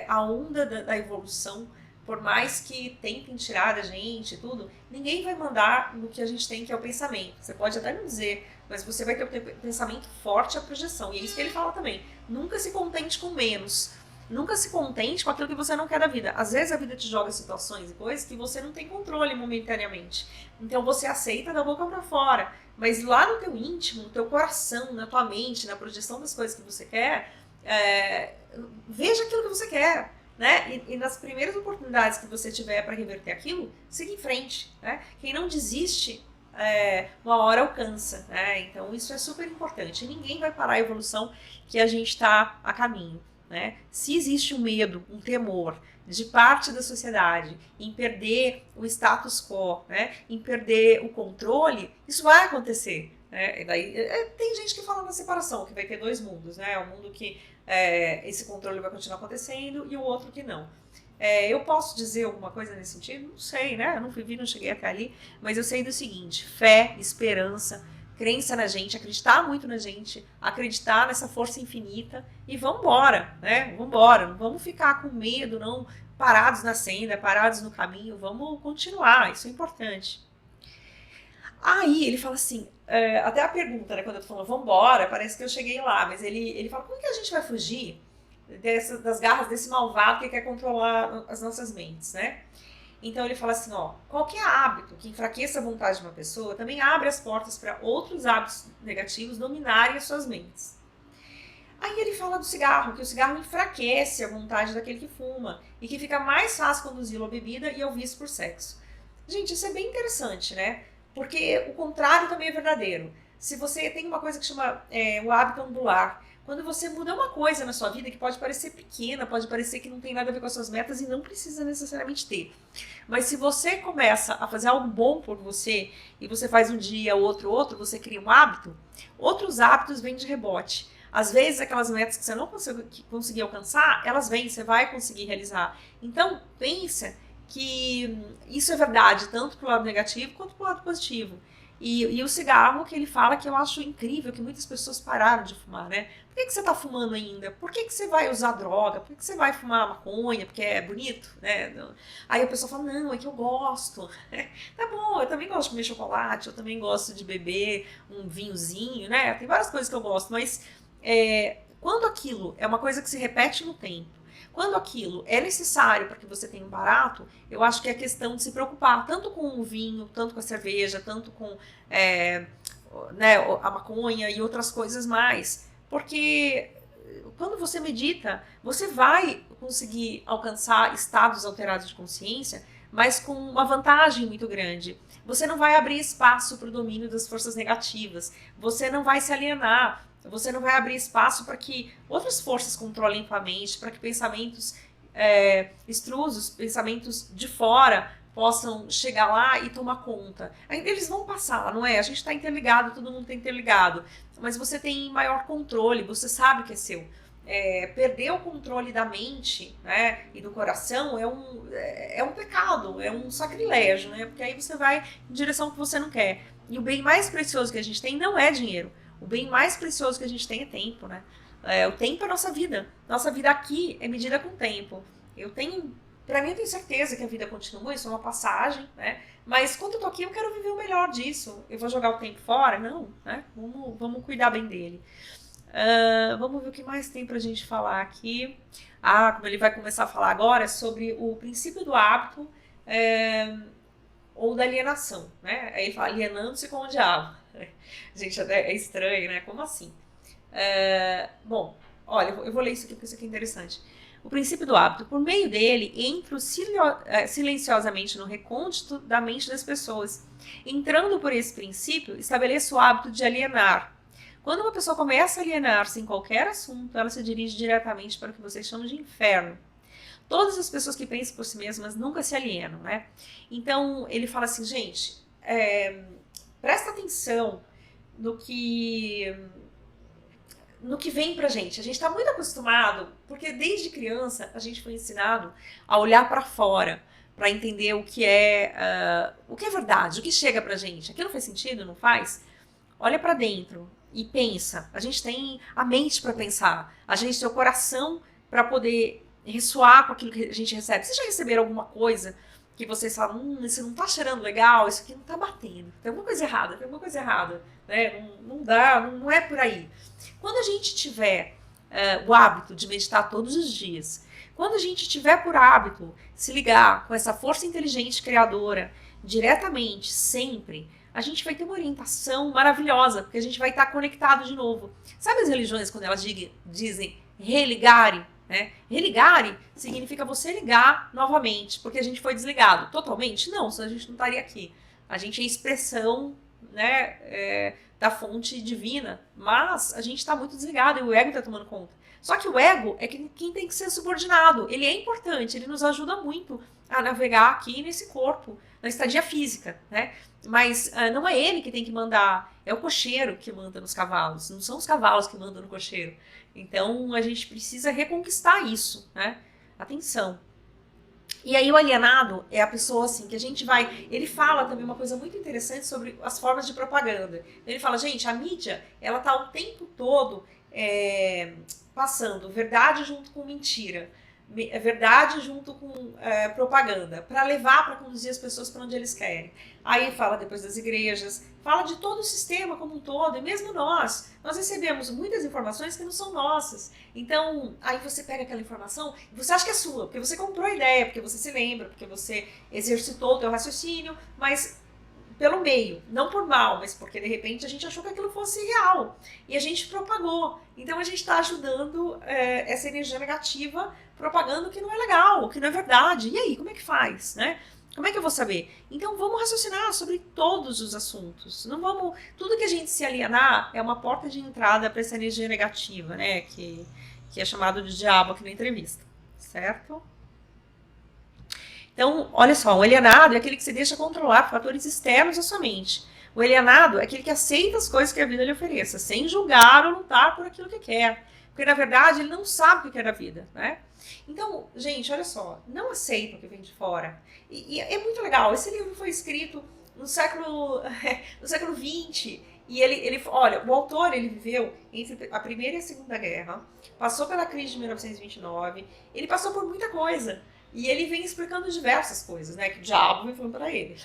a onda da evolução, por mais que tentem tirar da gente tudo, ninguém vai mandar no que a gente tem, que é o pensamento. Você pode até não dizer, mas você vai ter o pensamento forte, a projeção. E é isso que ele fala também. Nunca se contente com menos. Nunca se contente com aquilo que você não quer da vida. Às vezes a vida te joga situações e coisas que você não tem controle momentaneamente. Então você aceita da boca para fora. Mas lá no teu íntimo, no teu coração, na tua mente, na projeção das coisas que você quer, veja aquilo que você quer. Né? E nas primeiras oportunidades que você tiver para reverter aquilo, siga em frente. Né? Quem não desiste, uma hora alcança. Né? Então isso é super importante. E ninguém vai parar a evolução que a gente está a caminho. Né? Se existe um medo, um temor de parte da sociedade em perder o status quo, né? Em perder o controle, isso vai acontecer. Né? E daí, tem gente que fala na separação, que vai ter 2 mundos, né? O mundo que esse controle vai continuar acontecendo e o outro que não. Eu posso dizer alguma coisa nesse sentido? Não sei, né? Eu não vivi, não cheguei até ali, mas eu sei do seguinte: fé, esperança, crença na gente, acreditar muito na gente, acreditar nessa força infinita e vambora, né? Vambora, não vamos ficar com medo, não, parados na senda, parados no caminho, vamos continuar, isso é importante. Aí ele fala assim, até a pergunta, né, quando eu tô falando vambora, parece que eu cheguei lá, mas ele fala, como que a gente vai fugir das garras desse malvado que quer controlar as nossas mentes, né? Então ele fala assim, qualquer hábito que enfraqueça a vontade de uma pessoa também abre as portas para outros hábitos negativos dominarem as suas mentes. Aí ele fala do cigarro, que o cigarro enfraquece a vontade daquele que fuma e que fica mais fácil conduzi-lo à bebida e ao vício por sexo. Gente, isso é bem interessante, né? Porque o contrário também é verdadeiro. Se você tem uma coisa que chama o hábito angular, quando você muda uma coisa na sua vida que pode parecer pequena, pode parecer que não tem nada a ver com as suas metas e não precisa necessariamente ter. Mas se você começa a fazer algo bom por você e você faz um dia, outro, você cria um hábito, outros hábitos vêm de rebote. Às vezes aquelas metas que você não conseguiu alcançar, elas vêm, você vai conseguir realizar. Então, pensa que isso é verdade, tanto pro lado negativo quanto pro lado positivo. E o cigarro que ele fala que eu acho incrível, que muitas pessoas pararam de fumar, né? Por que você está fumando ainda? Por que você vai usar droga? Por que você vai fumar maconha? Porque é bonito, né? Aí a pessoa fala, não, é que eu gosto. Tá bom, eu também gosto de comer chocolate, eu também gosto de beber um vinhozinho, né? Tem várias coisas que eu gosto, mas quando aquilo é uma coisa que se repete no tempo, quando aquilo é necessário para que você tenha um barato, eu acho que é questão de se preocupar, tanto com o vinho, tanto com a cerveja, tanto com né, a maconha e outras coisas mais. Porque quando você medita, você vai conseguir alcançar estados alterados de consciência, mas com uma vantagem muito grande. Você não vai abrir espaço para o domínio das forças negativas, você não vai se alienar, você não vai abrir espaço para que outras forças controlem a mente, para que pensamentos extrusos, pensamentos de fora possam chegar lá e tomar conta. Eles vão passar, não é? A gente está interligado, todo mundo está interligado, mas você tem maior controle, você sabe o que é seu. Perder o controle da mente, né, e do coração é um pecado, é um sacrilégio, né? Porque aí você vai em direção que você não quer. E o bem mais precioso que a gente tem não é dinheiro. O bem mais precioso que a gente tem é tempo, né? O tempo é a nossa vida. Nossa vida aqui é medida com tempo. Pra mim, eu tenho certeza que a vida continua, isso é uma passagem, né? Mas quando eu tô aqui, eu quero viver o melhor disso. Eu vou jogar o tempo fora? Não, né? Vamos cuidar bem dele. Vamos ver o que mais tem pra gente falar aqui. Como ele vai começar a falar agora, sobre o princípio do hábito ou da alienação, né? Aí ele fala, alienando-se com o diabo. Gente, até é estranho, né? Como assim? Bom, olha, eu vou ler isso aqui porque isso aqui é interessante. O princípio do hábito. Por meio dele, entro silenciosamente no recôndito da mente das pessoas. Entrando por esse princípio, estabeleço o hábito de alienar. Quando uma pessoa começa a alienar-se em qualquer assunto, ela se dirige diretamente para o que vocês chamam de inferno. Todas as pessoas que pensam por si mesmas nunca se alienam, né? Então, ele fala assim, gente, presta atenção no que vem pra gente. A gente tá muito acostumado, porque desde criança a gente foi ensinado a olhar para fora, para entender o que é verdade, o que chega pra gente. Aquilo faz sentido, não faz? Olha para dentro e pensa. A gente tem a mente para pensar, a gente tem o coração para poder ressoar com aquilo que a gente recebe. Vocês já receberam alguma coisa que vocês falam, isso não tá cheirando legal, isso aqui não tá batendo, tem alguma coisa errada, né? Não dá, não é por aí. Quando a gente tiver o hábito de meditar todos os dias, quando a gente tiver por hábito se ligar com essa força inteligente criadora diretamente, sempre, a gente vai ter uma orientação maravilhosa, porque a gente vai estar conectado de novo. Sabe as religiões quando elas dizem religare? Né? Religare significa você ligar novamente, porque a gente foi desligado. Totalmente? Não, senão a gente não estaria aqui. A gente é expressão, né, da fonte divina, mas a gente está muito desligado e o ego está tomando conta. Só que o ego é quem tem que ser subordinado. Ele é importante, ele nos ajuda muito a navegar aqui nesse corpo, na estadia física, né? Mas não é ele que tem que mandar, é o cocheiro que manda nos cavalos, não são os cavalos que mandam no cocheiro. Então a gente precisa reconquistar isso, né? Atenção. E aí o alienado é a pessoa assim que a gente vai... Ele fala também uma coisa muito interessante sobre as formas de propaganda. Ele fala, gente, a mídia, ela tá o tempo todo passando verdade junto com mentira. Verdade junto com propaganda, para levar, para conduzir as pessoas para onde eles querem. Aí fala depois das igrejas, fala de todo o sistema como um todo, e mesmo nós recebemos muitas informações que não são nossas. Então, aí você pega aquela informação e você acha que é sua, porque você comprou a ideia, porque você se lembra, porque você exercitou o teu raciocínio, mas pelo meio, não por mal, mas porque de repente a gente achou que aquilo fosse real e a gente propagou. Então a gente está ajudando essa energia negativa, propagando o que não é legal, o que não é verdade. E aí, como é que faz, né? Como é que eu vou saber? Então vamos raciocinar sobre todos os assuntos. Não vamos. Tudo que a gente se alienar é uma porta de entrada para essa energia negativa, né? Que é chamado de diabo aqui na entrevista. Certo? Então, olha só, um alienado é aquele que se deixa controlar por fatores externos à sua mente. O alienado é aquele que aceita as coisas que a vida lhe ofereça, sem julgar ou lutar por aquilo que quer. Porque, na verdade, ele não sabe o que quer da vida, né? Então, gente, olha só, não aceita o que vem de fora. E é muito legal, esse livro foi escrito no século XX, e olha, o autor, ele viveu entre a Primeira e a Segunda Guerra, passou pela crise de 1929, ele passou por muita coisa. E ele vem explicando diversas coisas, né? Que o diabo vem falando para ele.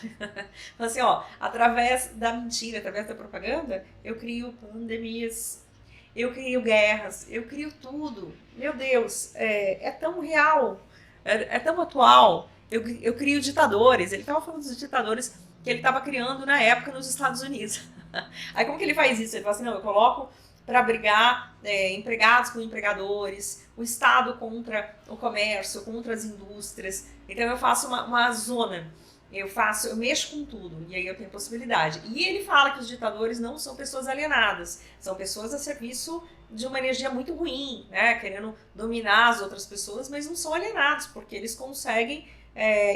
Então, assim, ó, através da mentira, através da propaganda, eu crio pandemias, eu crio guerras, eu crio tudo. Meu Deus, é tão real, é tão atual. Eu crio ditadores. Ele estava falando dos ditadores que ele estava criando na época nos Estados Unidos. Aí como que ele faz isso? Ele fala assim, não, eu coloco para brigar empregados com empregadores, o Estado contra o comércio, contra as indústrias. Então eu faço uma zona, eu mexo com tudo, e aí eu tenho possibilidade. E ele fala que os ditadores não são pessoas alienadas, são pessoas a serviço de uma energia muito ruim, né, querendo dominar as outras pessoas, mas não são alienados, porque eles conseguem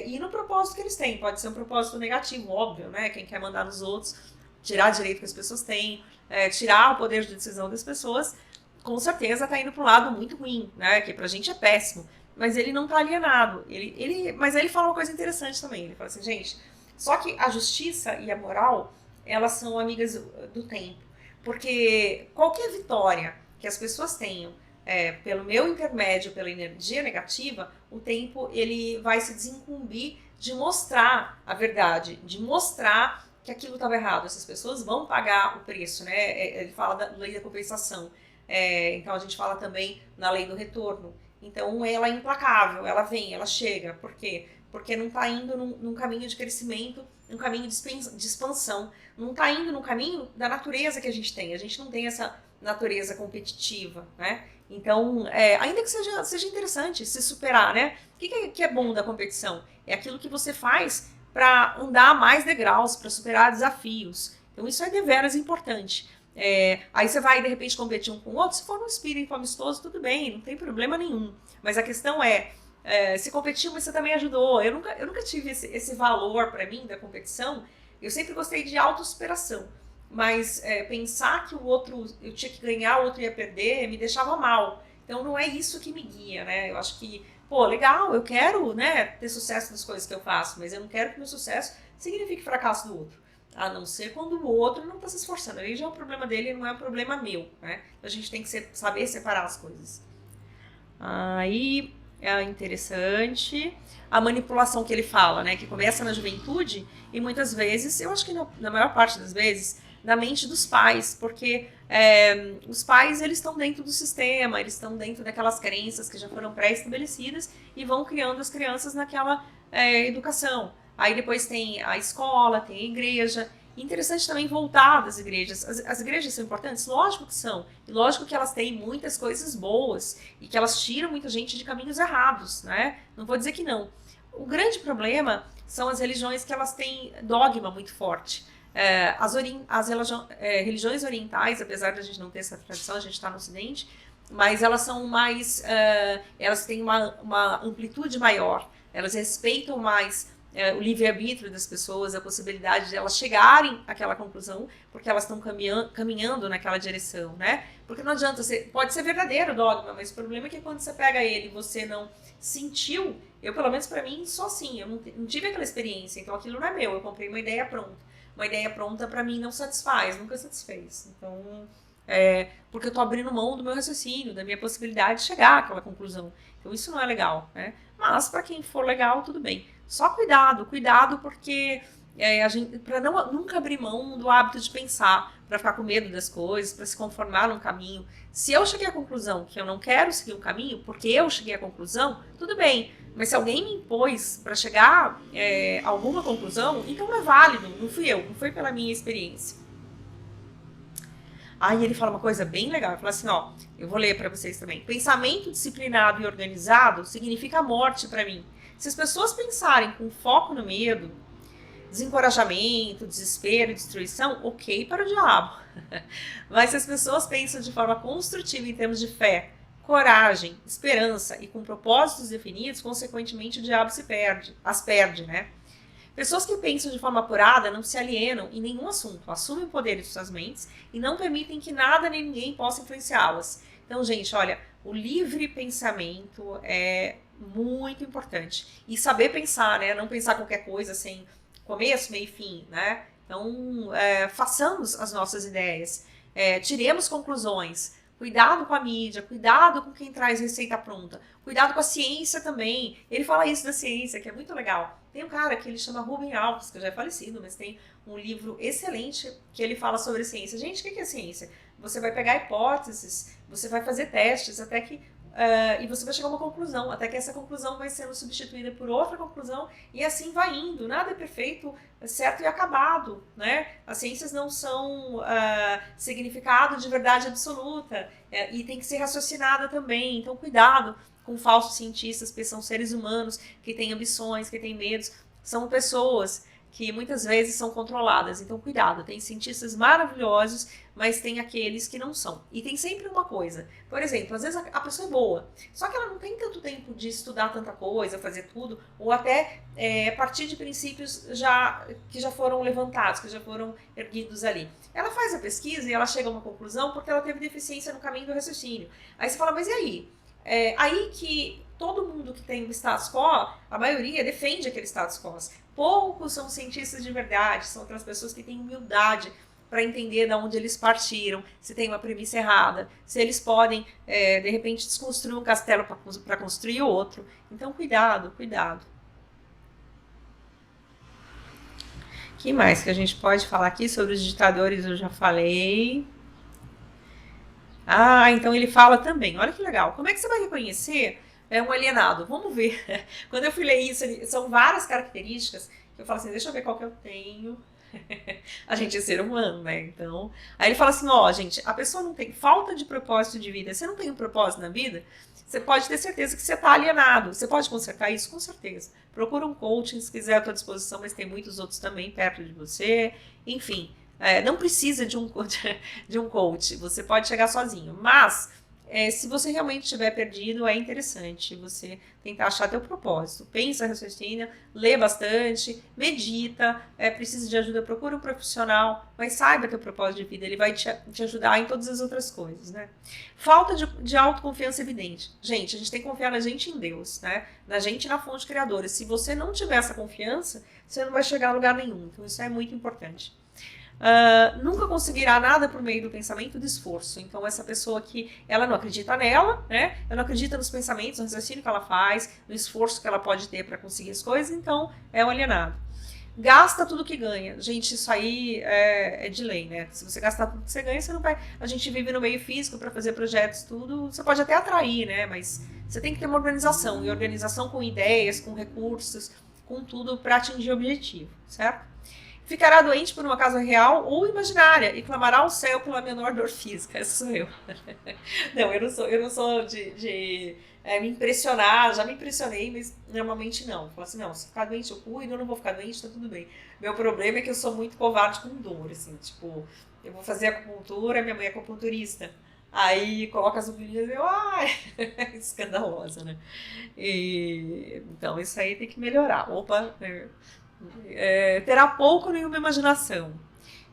ir no propósito que eles têm. Pode ser um propósito negativo, óbvio, né, quem quer mandar nos outros, tirar direito que as pessoas têm, tirar o poder de decisão das pessoas, com certeza está indo para um lado muito ruim, né? Que pra gente é péssimo. Mas ele não está alienado. Mas ele fala uma coisa interessante também. Ele fala assim, gente, só que a justiça e a moral, elas são amigas do tempo. Porque qualquer vitória que as pessoas tenham pelo meu intermédio, pela energia negativa, o tempo ele vai se desincumbir de mostrar a verdade, de mostrar que aquilo estava errado. Essas pessoas vão pagar o preço, né? Ele fala da lei da compensação. Então a gente fala também na lei do retorno. Então ela é implacável, ela vem, ela chega. Por quê? Porque não está indo num caminho de crescimento, num caminho de expansão. Não está indo no caminho da natureza que a gente tem. A gente não tem essa natureza competitiva, né? Então, ainda que seja interessante se superar, né? O que é bom da competição? É aquilo que você faz para andar mais degraus, para superar desafios. Então isso é deveras importante. Aí você vai de repente competir um com o outro, se for um espírito amistoso, tudo bem, não tem problema nenhum. Mas a questão se competiu, mas você também ajudou. Eu nunca tive esse valor para mim da competição. Eu sempre gostei de autossuperação. Mas pensar que o outro, eu tinha que ganhar, o outro ia perder, me deixava mal. Então não é isso que me guia, né? Eu acho que, pô, legal, eu quero, né, ter sucesso nas coisas que eu faço, mas eu não quero que meu sucesso signifique fracasso do outro. A não ser quando o outro não está se esforçando. Aí já é um problema dele, não é um problema meu, né? A gente tem que saber separar as coisas. Aí é interessante a manipulação que ele fala, né? Que começa na juventude e muitas vezes, eu acho que na maior parte das vezes, na mente dos pais, porque os pais eles estão dentro do sistema, eles estão dentro daquelas crenças que já foram pré-estabelecidas e vão criando as crianças naquela educação. Aí depois tem a escola, tem a igreja. Interessante também voltar das igrejas. As igrejas são importantes? Lógico que são. E lógico que elas têm muitas coisas boas e que elas tiram muita gente de caminhos errados, né? Não vou dizer que não. O grande problema são as religiões que elas têm dogma muito forte. As religiões orientais, apesar de a gente não ter essa tradição, a gente está no Ocidente, mas elas são mais... elas têm uma amplitude maior. Elas respeitam mais o livre-arbítrio das pessoas, a possibilidade de elas chegarem àquela conclusão, porque elas estão caminhando naquela direção, né? Porque não adianta, pode ser verdadeiro o dogma, mas o problema é que quando você pega ele e você não sentiu, pelo menos para mim, só assim, eu não tive aquela experiência, então aquilo não é meu, eu comprei uma ideia pronta. Uma ideia pronta para mim não satisfaz, nunca satisfez. Então, porque eu tô abrindo mão do meu raciocínio, da minha possibilidade de chegar àquela conclusão. Então isso não é legal, né? Mas para quem for legal, tudo bem. Só cuidado porque a gente, para nunca abrir mão do hábito de pensar, para ficar com medo das coisas, para se conformar num caminho. Se eu cheguei à conclusão que eu não quero seguir um caminho, porque eu cheguei à conclusão, tudo bem. Mas se alguém me impôs para chegar a alguma conclusão, então não é válido, não fui eu, não foi pela minha experiência. Aí ele fala uma coisa bem legal, ele fala assim, ó, eu vou ler para vocês também. Pensamento disciplinado e organizado significa morte para mim. Se as pessoas pensarem com foco no medo, desencorajamento, desespero, destruição, ok para o diabo. Mas se as pessoas pensam de forma construtiva em termos de fé, coragem, esperança e com propósitos definidos, consequentemente o diabo as perde, né? Pessoas que pensam de forma apurada não se alienam em nenhum assunto, assumem o poder de suas mentes e não permitem que nada nem ninguém possa influenciá-las. Então, gente, olha, o livre pensamento é muito importante. E saber pensar, né? Não pensar qualquer coisa sem começo, meio e fim, né? Então, façamos as nossas ideias, tiremos conclusões. Cuidado com a mídia, cuidado com quem traz receita pronta, cuidado com a ciência também. Ele fala isso da ciência, que é muito legal. Tem um cara que ele chama Rubem Alves, que já é falecido, mas tem um livro excelente que ele fala sobre ciência. Gente, o que é ciência? Você vai pegar hipóteses, você vai fazer testes até que e você vai chegar a uma conclusão, até que essa conclusão vai sendo substituída por outra conclusão e assim vai indo. Nada é perfeito, certo e acabado, né? As ciências não são significado de verdade absoluta e tem que ser raciocinada também. Então, cuidado com falsos cientistas, porque são seres humanos que têm ambições, que têm medos, são pessoas que muitas vezes são controladas. Então, cuidado, tem cientistas maravilhosos, mas tem aqueles que não são. E tem sempre uma coisa, por exemplo, às vezes a pessoa é boa, só que ela não tem tanto tempo de estudar tanta coisa, fazer tudo, ou até partir de princípios que já foram levantados, que já foram erguidos ali. Ela faz a pesquisa e ela chega a uma conclusão porque ela teve deficiência no caminho do raciocínio. Aí você fala, mas e aí? Aí que todo mundo que tem o status quo, a maioria defende aquele status quo. Poucos são cientistas de verdade, são aquelas pessoas que têm humildade para entender de onde eles partiram, se tem uma premissa errada, se eles podem, de repente, desconstruir um castelo para construir outro. Então, cuidado, cuidado. O que mais que a gente pode falar aqui sobre os ditadores? Eu já falei. Então ele fala também, olha que legal, como é que você vai reconhecer um alienado? Vamos ver. Quando eu fui ler isso, são várias características que eu falo assim, deixa eu ver qual que eu tenho. A gente é ser humano, né? Então, aí ele fala assim, gente, a pessoa não tem falta de propósito de vida, você não tem um propósito na vida, você pode ter certeza que você está alienado. Você pode consertar isso? Com certeza. Procura um coaching, se quiser, à tua disposição, mas tem muitos outros também perto de você. Enfim, não precisa de um coach, você pode chegar sozinho, mas se você realmente estiver perdido, é interessante você tentar achar teu propósito. Pensa, raciocina, lê bastante, medita, precisa de ajuda, procura um profissional, mas saiba teu propósito de vida, ele vai te ajudar em todas as outras coisas, né? Falta de autoconfiança evidente. Gente, a gente tem que confiar na gente e em Deus, né? Na gente e na fonte criadora. Se você não tiver essa confiança, você não vai chegar a lugar nenhum. Então isso é muito importante. Nunca conseguirá nada por meio do pensamento e do esforço. Então essa pessoa que ela não acredita nela, né? Ela não acredita nos pensamentos, no raciocínio que ela faz, no esforço que ela pode ter para conseguir as coisas, então é um alienado. Gasta tudo que ganha. Gente, isso aí é de lei, né? Se você gastar tudo que você ganha, você não vai... A gente vive no meio físico para fazer projetos, tudo. Você pode até atrair, né? Mas você tem que ter uma organização. E organização com ideias, com recursos, com tudo para atingir o objetivo, certo? Ficará doente por uma causa real ou imaginária e clamará ao céu pela menor dor física. Essa sou eu. Não, eu não sou de me impressionar, já me impressionei, mas normalmente não. Falo assim, não, se ficar doente eu cuido, eu não vou ficar doente, tá tudo bem. Meu problema é que eu sou muito covarde com dor, assim, tipo, eu vou fazer acupuntura, minha mãe é acupunturista. Aí coloca as agulhinhas e eu, escandalosa, né? Então isso aí tem que melhorar. Opa, terá pouco nenhuma imaginação.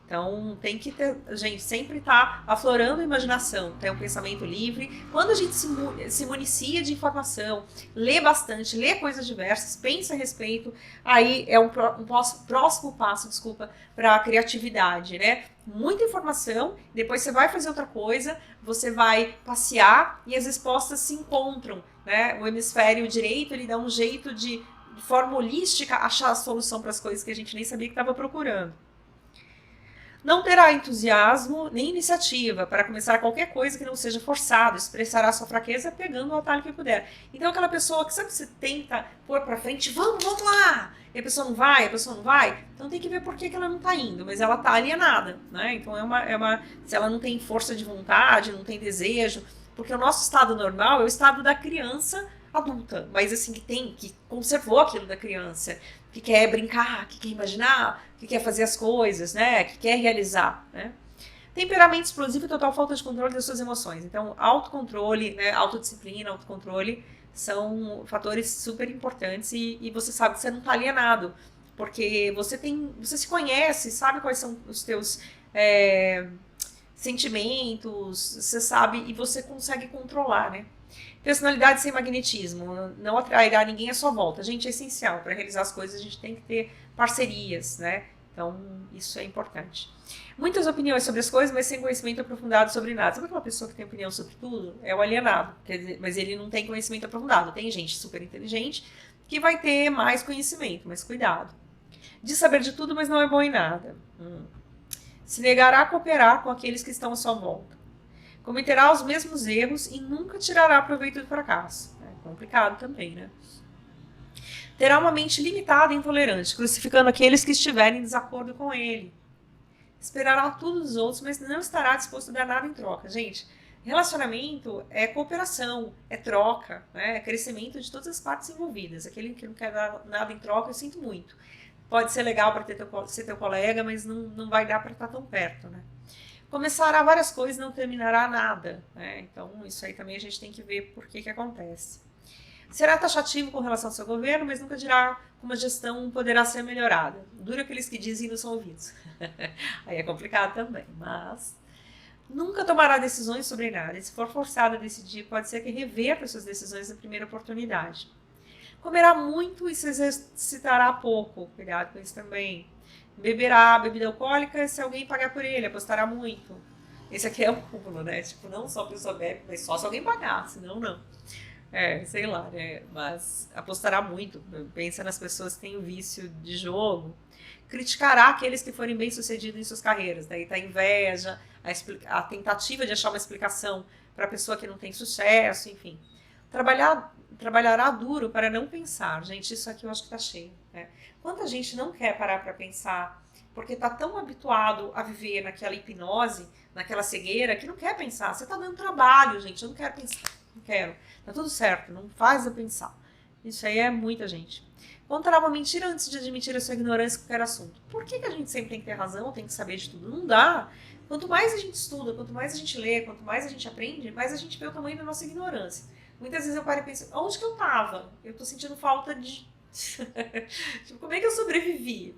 Então tem que ter, a gente sempre tá aflorando a imaginação, ter um pensamento livre. Quando a gente se municia de informação, lê bastante, lê coisas diversas, pensa a respeito, aí é um próximo passo, para a criatividade, né? Muita informação, depois você vai fazer outra coisa, você vai passear e as respostas se encontram, né? O hemisfério direito, ele dá um jeito de forma holística, achar a solução para as coisas que a gente nem sabia que estava procurando. Não terá entusiasmo nem iniciativa para começar qualquer coisa que não seja forçado, expressará sua fraqueza pegando o atalho que puder. Então aquela pessoa que sabe que você tenta pôr para frente, vamos lá, e a pessoa não vai, então tem que ver por que ela não está indo, mas ela está alienada, né? Então se ela não tem força de vontade, não tem desejo, porque o nosso estado normal é o estado da criança adulta, mas assim, que conservou aquilo da criança, que quer brincar, que quer imaginar, que quer fazer as coisas, né? Que quer realizar, né? Temperamento explosivo e total falta de controle das suas emoções. Então, autocontrole, né, autodisciplina, autocontrole são fatores super importantes e você sabe que você não está alienado, porque você se conhece, sabe quais são os teus sentimentos, você sabe e você consegue controlar, né? Personalidade sem magnetismo, não atrairá ninguém à sua volta. Gente, é essencial. Para realizar as coisas, a gente tem que ter parcerias, né? Então, isso é importante. Muitas opiniões sobre as coisas, mas sem conhecimento aprofundado sobre nada. Sabe aquela pessoa que tem opinião sobre tudo? É o alienado, quer dizer, mas ele não tem conhecimento aprofundado. Tem gente super inteligente que vai ter mais conhecimento, mas cuidado. De saber de tudo, mas não é bom em nada. Se negará a cooperar com aqueles que estão à sua volta. Cometerá os mesmos erros e nunca tirará proveito do fracasso. É complicado também, né? Terá uma mente limitada e intolerante, crucificando aqueles que estiverem em desacordo com ele. Esperará tudo dos outros, mas não estará disposto a dar nada em troca. Gente, relacionamento é cooperação, é troca, né? É crescimento de todas as partes envolvidas. Aquele que não quer dar nada em troca, eu sinto muito. Pode ser legal para ser teu colega, mas não vai dar para estar tão perto, né? Começará várias coisas e não terminará nada, né? Então, isso aí também a gente tem que ver por que acontece. Será taxativo com relação ao seu governo, mas nunca dirá como a gestão poderá ser melhorada. Dura aqueles que dizem e não são ouvidos. Aí é complicado também, mas nunca tomará decisões sobre nada. E se for forçado a decidir, pode ser que reverta suas decisões na primeira oportunidade. Comerá muito e se exercitará pouco. Cuidado com isso também. Beberá bebida alcoólica se alguém pagar por ele, apostará muito. Esse aqui é o cúmulo, né? Tipo, não só a pessoa bebe, mas só se alguém pagar, senão não. Sei lá, né? Mas apostará muito. Pensa nas pessoas que têm o vício de jogo. Criticará aqueles que forem bem-sucedidos em suas carreiras. Daí tá a inveja, a tentativa de achar uma explicação para a pessoa que não tem sucesso, enfim. Trabalhará duro para não pensar. Gente, isso aqui eu acho que tá cheio, né? Quanta gente não quer parar para pensar porque tá tão habituado a viver naquela hipnose, naquela cegueira, que não quer pensar. Você tá dando trabalho, gente. Eu não quero pensar. Não quero. Tá tudo certo. Não faz eu pensar. Isso aí é muita gente. Contará uma mentira antes de admitir a sua ignorância em qualquer assunto. Por que a gente sempre tem que ter razão, tem que saber de tudo? Não dá. Quanto mais a gente estuda, quanto mais a gente lê, quanto mais a gente aprende, mais a gente vê o tamanho da nossa ignorância. Muitas vezes eu paro e penso, onde que eu tava? Eu tô sentindo falta de... tipo, como é que eu sobrevivi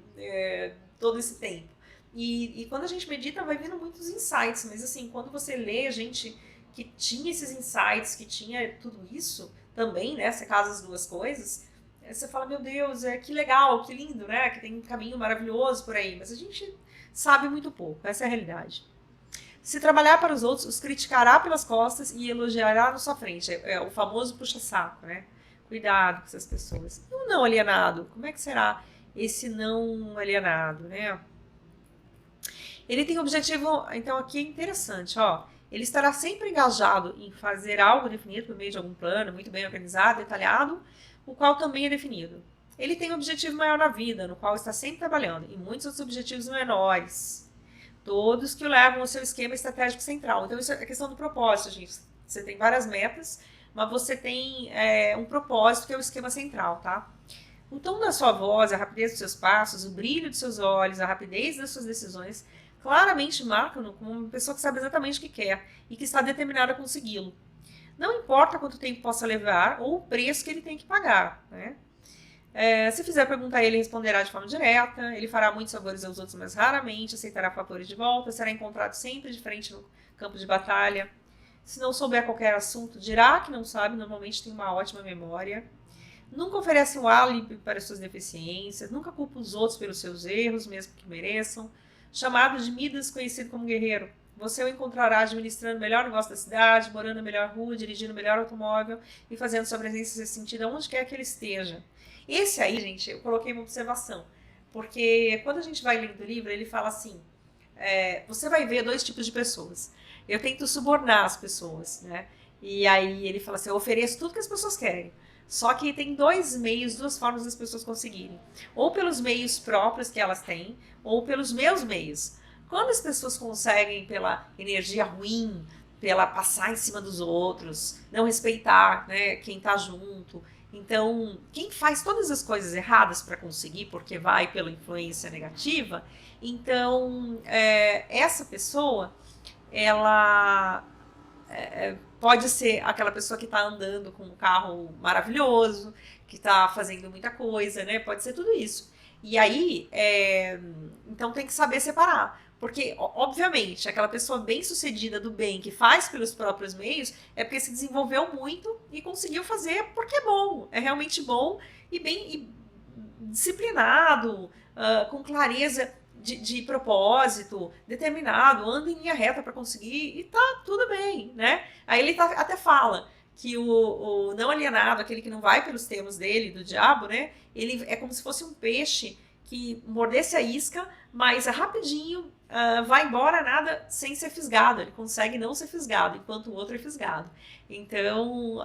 todo esse tempo? E quando a gente medita, vai vindo muitos insights, mas assim, quando você lê gente que tinha esses insights, que tinha tudo isso também, né? Você casa as duas coisas, você fala, meu Deus, que legal, que lindo, né? Que tem um caminho maravilhoso por aí, mas a gente sabe muito pouco, essa é a realidade. Se trabalhar para os outros, os criticará pelas costas e elogiará na sua frente. É o famoso puxa-saco, né? Cuidado com essas pessoas. E o não alienado? Como é que será esse não alienado, né? Ele tem objetivo, então aqui é interessante, ó. Ele estará sempre engajado em fazer algo definido por meio de algum plano, muito bem organizado, detalhado, o qual também é definido. Ele tem um objetivo maior na vida, no qual está sempre trabalhando, e muitos outros objetivos menores. Todos que o levam ao seu esquema estratégico central. Então, isso é a questão do propósito, gente. Você tem várias metas, mas você tem um propósito que é o esquema central, tá? O tom da sua voz, a rapidez dos seus passos, o brilho dos seus olhos, a rapidez das suas decisões, claramente marcam-no como uma pessoa que sabe exatamente o que quer e que está determinada a consegui-lo. Não importa quanto tempo possa levar ou o preço que ele tem que pagar, né? Se fizer perguntar a ele, responderá de forma direta, ele fará muitos favores aos outros, mas raramente aceitará favores de volta, será encontrado sempre de frente no campo de batalha. Se não souber qualquer assunto, dirá que não sabe, normalmente tem uma ótima memória. Nunca oferece um álibi para suas deficiências, nunca culpa os outros pelos seus erros, mesmo que mereçam. Chamado de Midas, conhecido como guerreiro. Você o encontrará administrando o melhor negócio da cidade, morando na melhor rua, dirigindo o melhor automóvel e fazendo sua presença ser sentida onde quer que ele esteja. Esse aí, gente, eu coloquei uma observação, porque quando a gente vai lendo o livro, ele fala assim, você vai ver dois tipos de pessoas. Eu tento subornar as pessoas, né? E aí ele fala assim, eu ofereço tudo que as pessoas querem. Só que tem dois meios, duas formas das pessoas conseguirem. Ou pelos meios próprios que elas têm, ou pelos meus meios. Quando as pessoas conseguem pela energia ruim, pela passar em cima dos outros, não respeitar, né, quem está junto. Então, quem faz todas as coisas erradas para conseguir, porque vai pela influência negativa, então essa pessoa, ela pode ser aquela pessoa que está andando com um carro maravilhoso, que está fazendo muita coisa, né? Pode ser tudo isso. E aí, então tem que saber separar. Porque, obviamente, aquela pessoa bem-sucedida do bem, que faz pelos próprios meios, é porque se desenvolveu muito e conseguiu fazer porque é bom. É realmente bom e bem disciplinado, com clareza de propósito, determinado, anda em linha reta para conseguir e tá tudo bem, né? Aí ele até fala que o não alienado, aquele que não vai pelos termos dele, do diabo, né? Ele é como se fosse um peixe que mordesse a isca, mas rapidinho vai embora nada sem ser fisgado. Ele consegue não ser fisgado, enquanto o outro é fisgado. Então,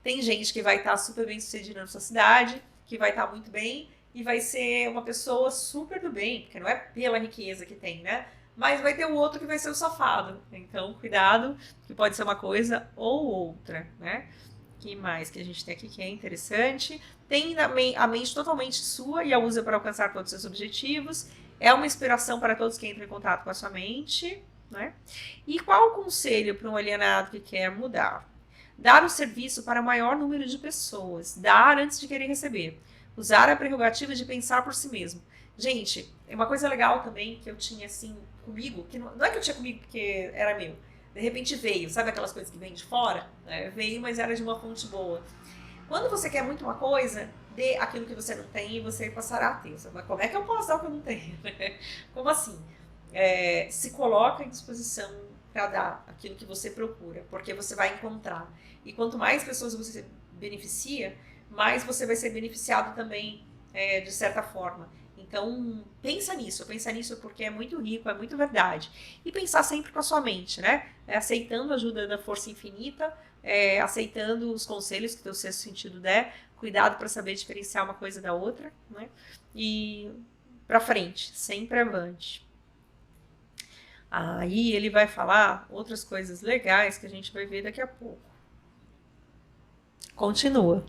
tem gente que vai estar super bem sucedida na sua cidade, que vai estar muito bem e vai ser uma pessoa super do bem, porque não é pela riqueza que tem, né? Mas vai ter o outro que vai ser o safado. Então, cuidado, que pode ser uma coisa ou outra, né? Que mais que a gente tem aqui que é interessante? Tem a mente totalmente sua e a usa para alcançar todos os seus objetivos. É uma inspiração para todos que entram em contato com a sua mente, né? E qual o conselho para um alienado que quer mudar? Dar o serviço para o maior número de pessoas. Dar antes de querer receber. Usar a prerrogativa de pensar por si mesmo. Gente, é uma coisa legal também que eu tinha assim comigo, que não é que eu tinha comigo porque era meu. De repente veio, sabe aquelas coisas que vêm de fora? Veio, mas era de uma fonte boa. Quando você quer muito uma coisa, dê aquilo que você não tem e você passará a ter. Mas como é que eu posso dar o que eu não tenho? Como assim? Se coloca em disposição para dar aquilo que você procura, porque você vai encontrar. E quanto mais pessoas você beneficia, mais você vai ser beneficiado também, de certa forma. Então, pensa nisso porque é muito rico, é muito verdade. E pensar sempre com a sua mente, né? Aceitando a ajuda da força infinita, aceitando os conselhos que o teu sexto sentido der, cuidado para saber diferenciar uma coisa da outra, né? E para frente, sempre avante. Aí ele vai falar outras coisas legais que a gente vai ver daqui a pouco. Continua.